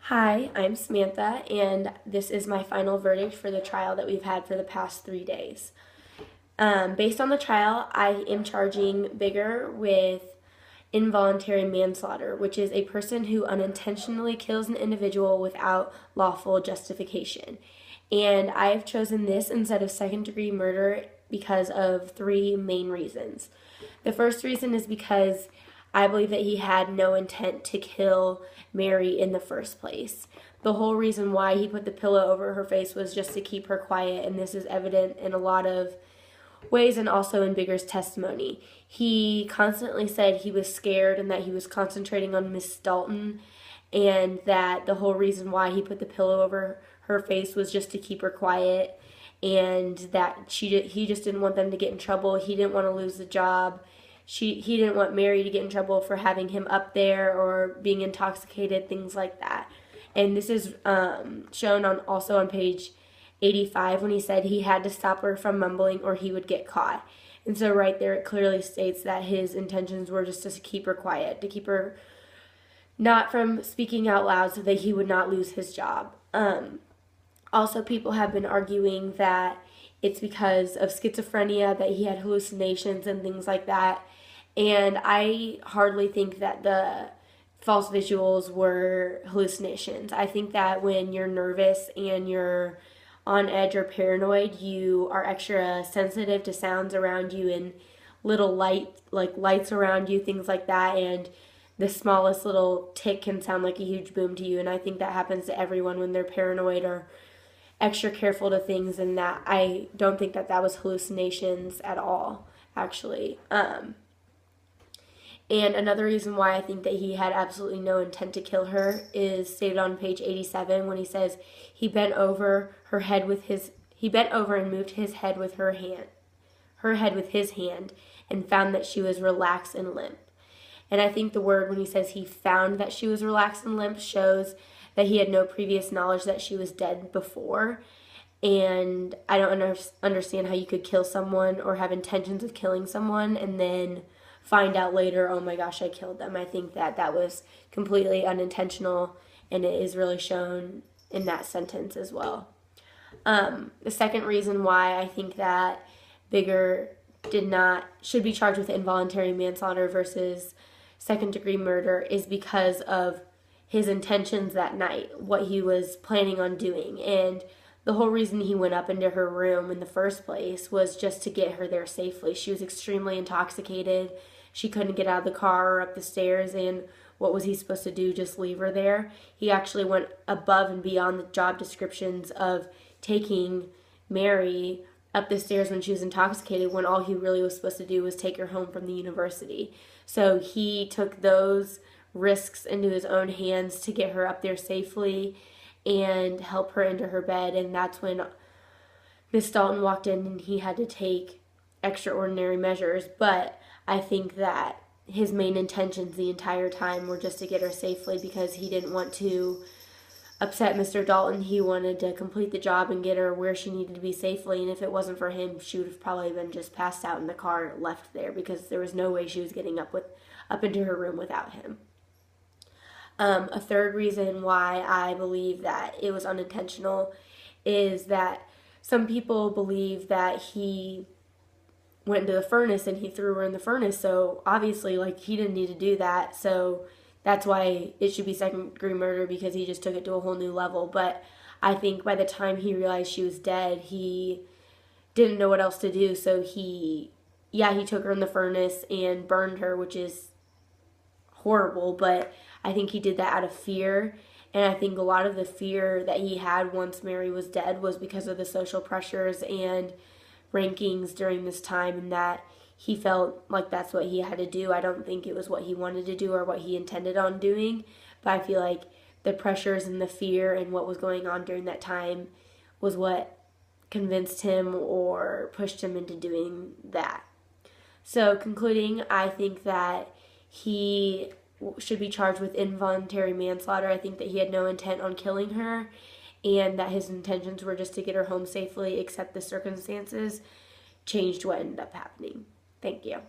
Hi, I'm Samantha, and this is my final verdict for the trial that we've had for the past 3 days. Based on the trial, I am charging Bigger with involuntary manslaughter, which is a person who unintentionally kills an individual without lawful justification. And I have chosen this instead of second-degree murder because of three main reasons. The first reason is because I believe that he had no intent to kill Mary in the first place. The whole reason why he put the pillow over her face was just to keep her quiet, and this is evident in a lot of ways and also in Bigger's testimony. He constantly said he was scared and that he was concentrating on Miss Dalton, and that the whole reason why he put the pillow over her face was just to keep her quiet, and that he just didn't want them to get in trouble. He didn't want to lose the job. He didn't want Mary to get in trouble for having him up there or being intoxicated, things like that. And this is shown also on page 85 when he said he had to stop her from mumbling or he would get caught. And so right there it clearly states that his intentions were just to keep her quiet, to keep her not from speaking out loud so that he would not lose his job. Also, people have been arguing that it's because of schizophrenia, that he had hallucinations and things like that. And I hardly think that the false visuals were hallucinations. I think that when you're nervous and you're on edge or paranoid, you are extra sensitive to sounds around you and little lights around you, things like that. And the smallest little tick can sound like a huge boom to you. And I think that happens to everyone when they're paranoid or extra careful to things, and that I don't think that was hallucinations at all, actually. And another reason why I think that he had absolutely no intent to kill her is stated on page 87 when he says he bent over and moved his head with his hand and found that she was relaxed and limp. And I think the word when he says he found that she was relaxed and limp shows that he had no previous knowledge that she was dead before. And I don't understand how you could kill someone or have intentions of killing someone and then find out later, oh my gosh, I killed them. I think that was completely unintentional, and it is really shown in that sentence as well. The second reason why I think that Bigger should be charged with involuntary manslaughter versus second-degree murder is because of his intentions that night, what he was planning on doing. And the whole reason he went up into her room in the first place was just to get her there safely. She was extremely intoxicated. She couldn't get out of the car or up the stairs, and what was he supposed to do, just leave her there? He actually went above and beyond the job descriptions of taking Mary up the stairs when she was intoxicated, when all he really was supposed to do was take her home from the university. So he took those risks into his own hands to get her up there safely and help her into her bed. And that's when Miss Dalton walked in and he had to take extraordinary measures. But I think that his main intentions the entire time were just to get her safely because he didn't want to upset Mr. Dalton. He wanted to complete the job and get her where she needed to be safely. And if it wasn't for him, she would have probably been just passed out in the car left there because there was no way she was getting up into her room without him. A third reason why I believe that it was unintentional is that some people believe that he went into the furnace and he threw her in the furnace. So obviously, he didn't need to do that. So that's why it should be second-degree murder, because he just took it to a whole new level. But I think by the time he realized she was dead, he didn't know what else to do. So he took her in the furnace and burned her, which is horrible, but I think he did that out of fear. And I think a lot of the fear that he had once Mary was dead was because of the social pressures and rankings during this time, and that he felt like that's what he had to do. I don't think it was what he wanted to do or what he intended on doing, but I feel like the pressures and the fear and what was going on during that time was what convinced him or pushed him into doing that. So concluding, I think that he should be charged with involuntary manslaughter. I think that he had no intent on killing her and that his intentions were just to get her home safely, except the circumstances changed what ended up happening. Thank you.